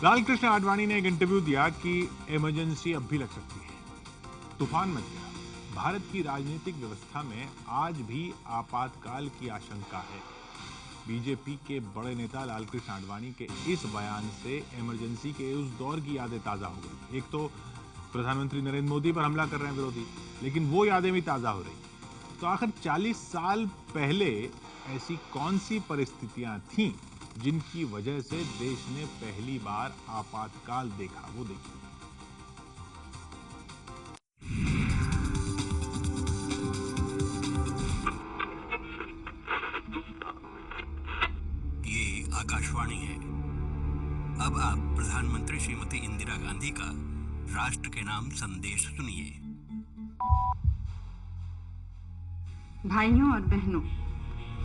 लालकृष्ण आडवाणी ने एक इंटरव्यू दिया कि इमरजेंसी अब भी लग सकती है। तूफान मच गया। भारत की राजनीतिक व्यवस्था में आज भी आपातकाल की आशंका है। बीजेपी के बड़े नेता लालकृष्ण आडवाणी के इस बयान से इमरजेंसी के उस दौर की यादें ताजा हो गई। एक तो प्रधानमंत्री नरेंद्र मोदी पर हमला कर रहे हैं विरोधी, लेकिन वो यादें भी ताजा हो रही। तो आखिर 40 साल पहले ऐसी कौन सी परिस्थितियां थीं जिनकी वजह से देश ने पहली बार आपातकाल देखा? वो देखिए। ये आकाशवाणी है। अब आप प्रधानमंत्री श्रीमती इंदिरा गांधी का राष्ट्र के नाम संदेश सुनिए। भाइयों और बहनों,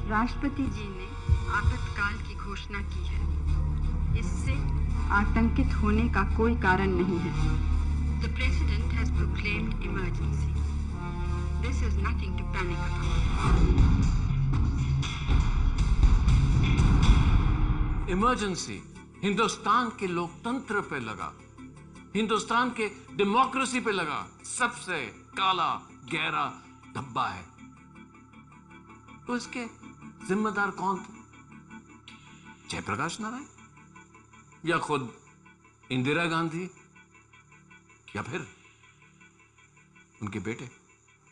राष्ट्रपति जी ने आपातकाल की घोषणा की है। इससे आतंकित होने का कोई कारण नहीं है। The President has proclaimed emergency. This is nothing to panic about. Emergency Hindustan के लोकतंत्र पे लगा, हिंदुस्तान के डेमोक्रेसी पे लगा सबसे काला गहरा धब्बा है। तो इसके जिम्मेदार कौन थे? जयप्रकाश नारायण या खुद इंदिरा गांधी या फिर उनके बेटे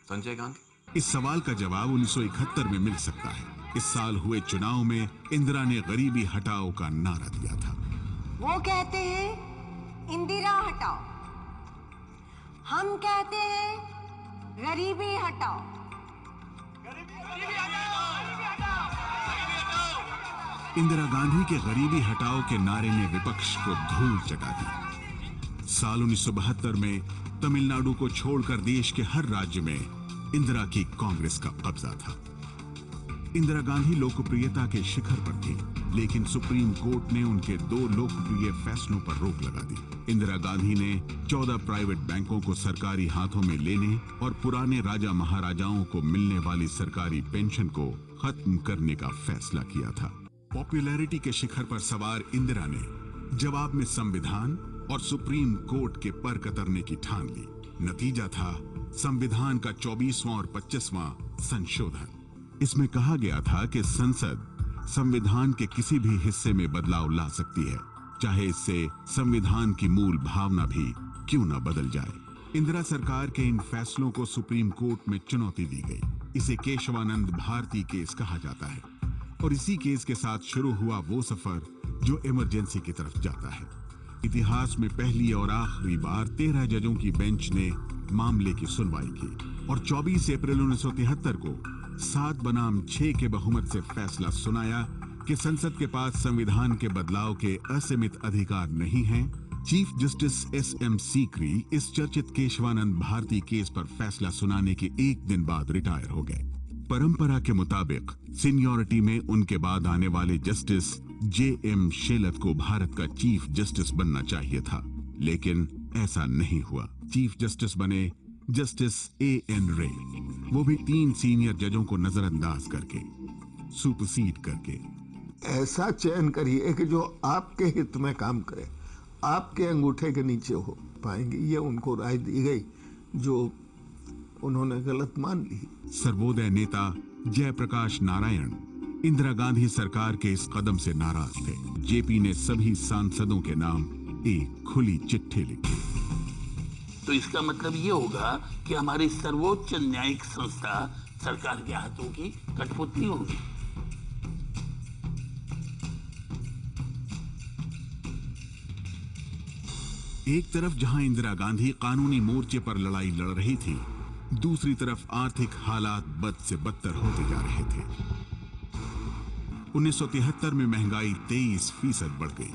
संजय गांधी? इस सवाल का जवाब 1971 में मिल सकता है। इस साल हुए चुनाव में इंदिरा ने गरीबी हटाओ का नारा दिया था। वो कहते हैं इंदिरा हटाओ, हम कहते हैं गरीबी हटाओ। इंदिरा गांधी के गरीबी हटाओ के नारे ने विपक्ष को धूल चटा दी। साल 1972 में तमिलनाडु को छोड़कर देश के हर राज्य में इंदिरा की कांग्रेस का कब्जा था। इंदिरा गांधी लोकप्रियता के शिखर पर थी, लेकिन सुप्रीम कोर्ट ने उनके 2 लोकप्रिय फैसलों पर रोक लगा दी। इंदिरा गांधी ने 14 प्राइवेट बैंकों को सरकारी हाथों में लेने और पुराने राजा महाराजाओं को मिलने वाली सरकारी पेंशन को खत्म करने का फैसला किया था। पॉपुलैरिटी के शिखर पर सवार इंदिरा ने जवाब में संविधान और सुप्रीम कोर्ट के पर कतरने की ठान ली। नतीजा था संविधान का 24वां और 25वां संशोधन। इसमें कहा गया था कि संसद संविधान के किसी भी हिस्से में बदलाव ला सकती है, चाहे इससे संविधान की मूल भावना भी क्यों न बदल जाए। इंदिरा सरकार के इन फैसलों को सुप्रीम कोर्ट में चुनौती दी गई। इसे केशवानंद भारती केस कहा जाता है और इसी केस के साथ शुरू हुआ वो सफर जो इमरजेंसी की तरफ जाता है। इतिहास में पहली और आखिरी बार 13 जजों की बेंच ने मामले की सुनवाई की और 24 अप्रैल 1973 को 7 बनाम 6 के बहुमत से फैसला सुनाया कि संसद के पास संविधान के बदलाव के असीमित अधिकार नहीं हैं। Chief justice SM. सीकरी इस चर्चित केशवानंद भारती केस पर फैसला सुनाने के एक दिन बाद रिटायर हो गए। परंपरा के मुताबिक सीनियरिटी में उनके बाद आने वाले जस्टिस जे.एम. शेलत को भारत का चीफ जस्टिस बनना चाहिए था, लेकिन ऐसा नहीं हुआ। चीफ जस्टिस बने जस्टिस ए.एन. रे, वो भी 3 सीनियर जजों को नजरअंदाज करके, सुपरसीड करके। ऐसा चयन करिए कि जो आपके हित में काम करे, आपके अंगूठे के नीचे हो पाएंगे। ये उनको राय दी गई जो उन्होंने गलत मान ली। सर्वोदय नेता जयप्रकाश नारायण इंदिरा गांधी सरकार के इस कदम से नाराज थे। जेपी ने सभी सांसदों के नाम एक खुली चिट्ठी लिखी। तो इसका मतलब ये होगा कि हमारी सर्वोच्च न्यायिक संस्था सरकार के हाथों की कठपुतली होगी। एक तरफ जहां इंदिरा गांधी कानूनी मोर्चे पर लड़ाई लड़ रही थी, दूसरी तरफ आर्थिक हालात बद से बदतर होते जा रहे थे। 1973 में महंगाई 23% बढ़ गई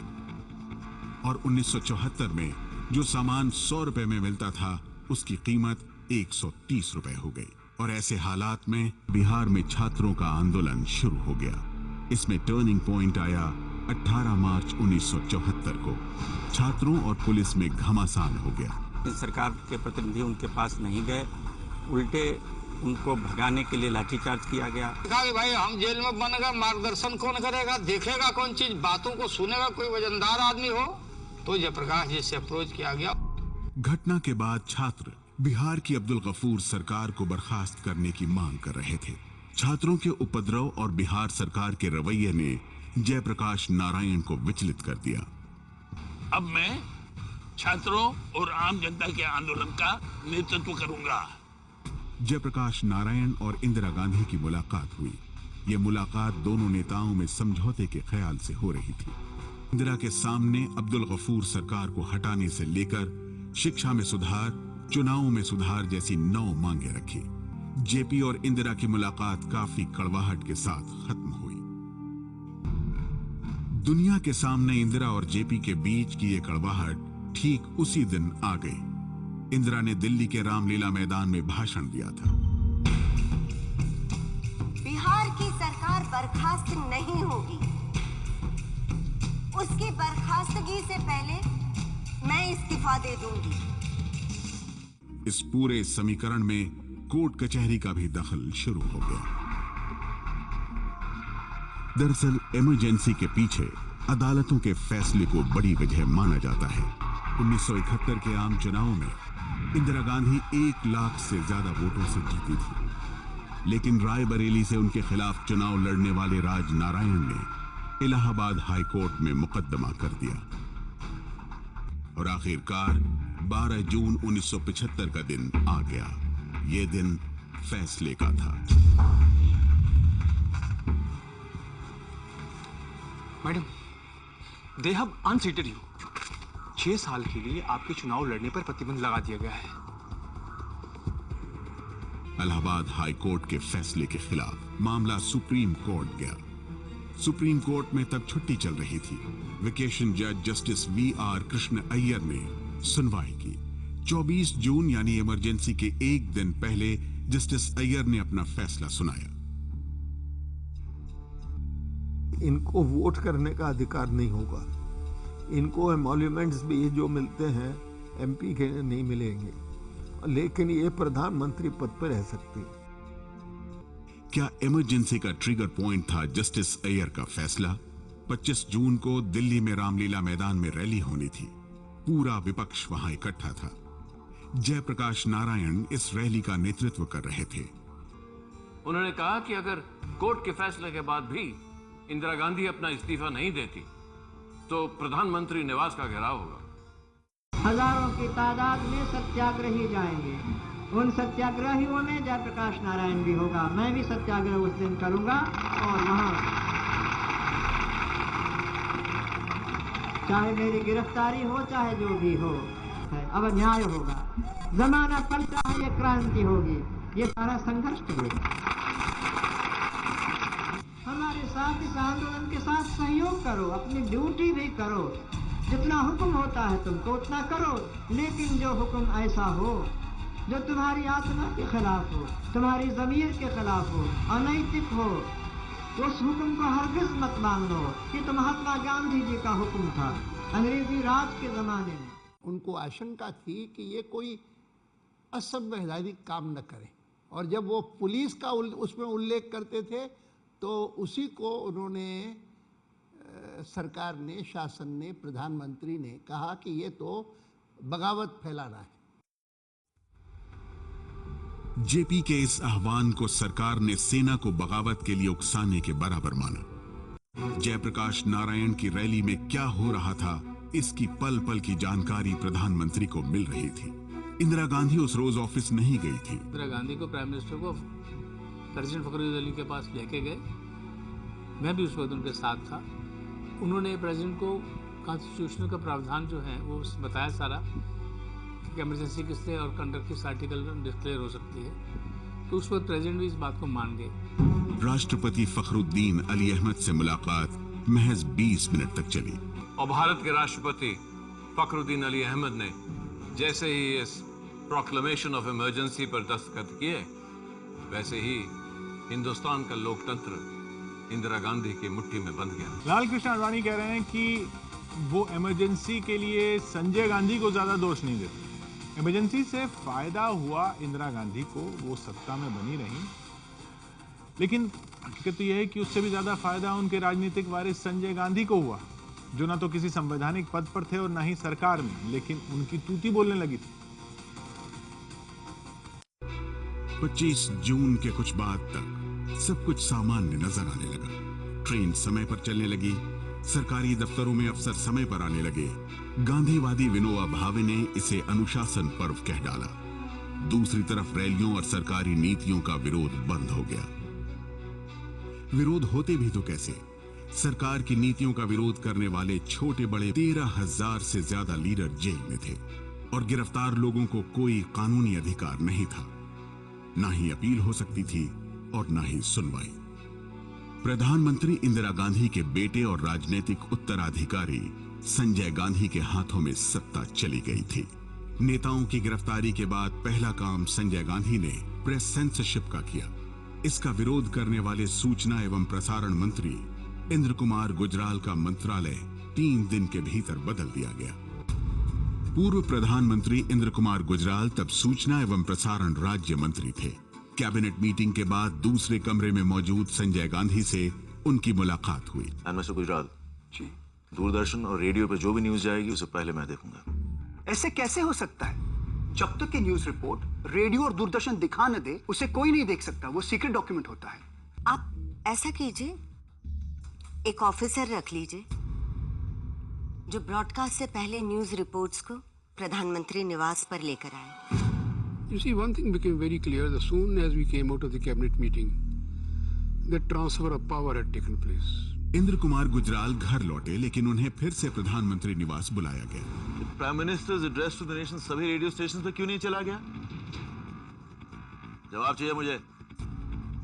और 1974 में जो सामान 100 रुपए में मिलता था उसकी कीमत 130 रुपए हो गई। और ऐसे हालात में बिहार में छात्रों का आंदोलन शुरू हो गया। इसमें टर्निंग पॉइंट आया 18 मार्च 1974 को। छात्रों और पुलिस में घमासान हो गया। सरकार के प्रतिनिधि उनके पास नहीं गए, उल्टे उनको भगाने के लिए लाठीचार्ज किया गया। कहा कि भाई हम जेल में बनेगा, मार्गदर्शन कौन करेगा, देखेगा कौन चीज, बातों को सुनेगा कोई वजनदार आदमी हो। तो जयप्रकाश जी से अप्रोच किया गया। घटना के बाद छात्र बिहार की अब्दुल गफूर सरकार को बर्खास्त करने की मांग कर रहे थे। छात्रों के उपद्रव और बिहार सरकार के रवैये ने जयप्रकाश नारायण को विचलित कर दिया। अब मैं छात्रों और आम जनता के आंदोलन का नेतृत्व करूंगा। जयप्रकाश नारायण और इंदिरा गांधी की मुलाकात हुई। यह मुलाकात दोनों नेताओं में समझौते के ख्याल से हो रही थी। इंदिरा के सामने अब्दुल गफूर सरकार को हटाने से लेकर शिक्षा में सुधार, चुनावों में सुधार जैसी 9 मांगे रखी। जेपी और इंदिरा की मुलाकात काफी कड़वाहट के साथ खत्म हुई। दुनिया के सामने इंदिरा और जेपी के बीच की यह कड़वाहट ठीक उसी दिन आ गई। इंदिरा ने दिल्ली के रामलीला मैदान में भाषण दिया था। बिहार की सरकार बर्खास्त नहीं होगी। उसकी बर्खास्तगी से पहले मैं इस्तीफा दे दूंगी। इस पूरे समीकरण में कोर्ट कचहरी का भी दखल शुरू हो गया। दरअसल इमरजेंसी के पीछे अदालतों के फैसले को बड़ी वजह माना जाता है। 1971 के आम चुनावों में इंदिरा गांधी 1 लाख से ज्यादा वोटों से जीती थी, लेकिन रायबरेली से उनके खिलाफ चुनाव लड़ने वाले राज नारायण ने इलाहाबाद हाई कोर्ट में मुकदमा कर दिया और आखिरकार 12 जून 1975 का दिन आ गया। यह दिन फैसले का था। Madam, they have unseated you. 6 साल के लिए आपके चुनाव लड़ने पर प्रतिबंध लगा दिया गया है। इलाहाबाद हाई कोर्ट के फैसले के खिलाफ मामला सुप्रीम कोर्ट गया। सुप्रीम कोर्ट में तब छुट्टी चल रही थी। वेकेशन जज जस्टिस VR कृष्ण अय्यर ने सुनवाई की। 24 जून यानी इमरजेंसी के 1 दिन पहले जस्टिस अय्यर ने अपना फैसला सुनाया। इनको वोट करने का अधिकार नहीं होगा। इनको एमोल्यूमेंट्स भी जो मिलते हैं MP के नहीं मिलेंगे, लेकिन ये प्रधानमंत्री पद पर रह सकते हैं। क्या इमरजेंसी का ट्रिगर पॉइंट था जस्टिस अय्यर का फैसला? 25 जून को दिल्ली में रामलीला मैदान में रैली होनी थी। पूरा विपक्ष वहां इकट्ठा था। जयप्रकाश नारायण इस रैली का नेतृत्व कर रहे थे। उन्होंने कहा कि अगर कोर्ट के फैसले के बाद भी इंदिरा गांधी अपना इस्तीफा नहीं देती तो प्रधानमंत्री निवास का घेराव होगा। हजारों की तादाद में सत्याग्रही जाएंगे। उन सत्याग्रहियों में जयप्रकाश नारायण भी होगा। मैं भी सत्याग्रह उस दिन करूंगा और वहां चाहे मेरी गिरफ्तारी हो चाहे जो भी हो, अब न्याय होगा। जमाना पलटा है, ये क्रांति होगी, ये सारा संघर्ष करेगा। हमारे साथ इस आंदोलन के साथ सहयोग करो, अपनी ड्यूटी भी करो। जितना हुक्म होता है तुमको उतना करो, लेकिन जो हुक्म ऐसा हो जो तुम्हारी आत्मा के खिलाफ हो, तुम्हारी ज़मीर के खिलाफ हो, अनैतिक हो, उस हुक्म को हरगिज़ मत मान लो। ये तो महात्मा गांधी जी का हुक्म था अंग्रेजी राज के ज़माने में। उनको आशंका थी कि ये कोई असंवैधानिक काम न करे, और जब वो पुलिस का उसमें उल्लेख करते थे तो उसी को उन्होंने सरकार ने, शासन ने, प्रधानमंत्री ने कहा कि ये तो बगावत फैलाना है। जेपी के इस आह्वान को सरकार ने सेना को बगावत के लिए उकसाने के बराबर माना। जयप्रकाश नारायण की रैली में क्या हो रहा था, इसकी पल पल की जानकारी प्रधानमंत्री को मिल रही थी। इंदिरा गांधी उस रोज ऑफिस नहीं गई थी। इंदिरा गांधी को, प्राइम मिनिस्टर को प्रेसिडेंट फखरुद्दीन अली के पास लेके गए। मैं भी उस वक्त उनके साथ था। उन्होंने प्रेसिडेंट को कॉन्स्टिट्यूशन का प्रावधान जो है वो बताया सारा, कि इमरजेंसी किससे और अंडर किस आर्टिकल में डिक्लेयर हो सकती है। तो उस वक्त प्रेसिडेंट भी इस बात को मान गए। राष्ट्रपति फखरुद्दीन अली अहमद से मुलाकात महज 20 मिनट तक चली और भारत के राष्ट्रपति फखरुद्दीन अली अहमद ने जैसे ही इस प्रोक्लेमेशन ऑफ इमरजेंसी पर दस्तखत किए, वैसे ही हिंदुस्तान का लोकतंत्र इंदिरा गांधी की मुट्ठी में बंध गया। लाल कृष्ण आडवाणी कह रहे हैं कि वो इमरजेंसी के लिए संजय गांधी को ज्यादा दोष नहीं देते। इमरजेंसी से फायदा हुआ इंदिरा गांधी को, वो सत्ता में बनी रही, लेकिन हकीकत तो यह है कि उससे भी ज्यादा फायदा उनके राजनीतिक वारिस संजय गांधी को हुआ। जो ना तो किसी संवैधानिक पद पर थे और ना ही सरकार में, लेकिन उनकी तूती बोलने लगी थी। 25 जून के कुछ बाद तक सब कुछ सामान्य नजर आने लगा। ट्रेन समय पर चलने लगी, सरकारी दफ्तरों में अफसर समय पर आने लगे। गांधीवादी विनोबा भावे ने इसे अनुशासन पर्व कह डाला। दूसरी तरफ रैलियों और सरकारी नीतियों का विरोध बंद हो गया। विरोध होते भी तो कैसे? सरकार की नीतियों का विरोध करने वाले छोटे बड़े 13,000 से ज्यादा लीडर जेल में थे और गिरफ्तार लोगों को कोई कानूनी अधिकार नहीं था। ना ही अपील हो सकती थी और ना ही सुनवाई। प्रधानमंत्री इंदिरा गांधी के बेटे और राजनीतिक उत्तराधिकारी संजय गांधी के हाथों में सत्ता चली गई थी। नेताओं की गिरफ्तारी के बाद पहला काम संजय गांधी ने प्रेस सेंसरशिप का किया। इसका विरोध करने वाले सूचना एवं प्रसारण मंत्री इंद्र कुमार गुजराल का मंत्रालय 3 दिन के भीतर बदल दिया गया। पूर्व प्रधानमंत्री इंद्र कुमार गुजराल तब सूचना एवं प्रसारण राज्य मंत्री थे। कैबिनेट मीटिंग के बाद दूसरे कमरे में मौजूद संजय गांधी से उनकी मुलाकात हुई। मिस्टर गुजराल जी, दूरदर्शन और रेडियो पे जो भी न्यूज जाएगी उसे पहले मैं देखूंगा। ऐसे कैसे हो सकता है? जब तक कि न्यूज रिपोर्ट रेडियो और दूरदर्शन दिखा न दे, उसे कोई नहीं देख सकता। वो सीक्रेट डॉक्यूमेंट होता है। आप ऐसा कीजिए, एक ऑफिसर रख लीजिए जो ब्रॉडकास्ट से पहले न्यूज रिपोर्ट्स को प्रधानमंत्री निवास पर लेकर आए। You see, one thing became very clear as soon as we came out of the cabinet meeting. The transfer of power had taken place. Indra Kumar Gujral घर लौटे, लेकिन उन्हें फिर से प्रधानमंत्री निवास बुलाया गया। Prime minister's address to the nation सभी रेडियो स्टेशन पर क्यों नहीं चला गया? जवाब चाहिए मुझे।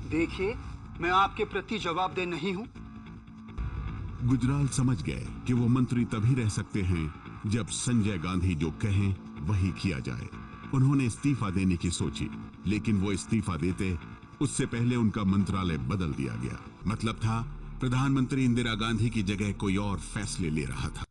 देखिए, मैं आपके प्रति जवाबदेह नहीं हूं। गुजराल समझ गए कि वो मंत्री तभी रह सकते हैं जब संजय गांधी जो कहें वही किया जाए। उन्होंने इस्तीफा देने की सोची, लेकिन वो इस्तीफा देते उससे पहले उनका मंत्रालय बदल दिया गया। मतलब था प्रधानमंत्री इंदिरा गांधी की जगह कोई और फैसले ले रहा था।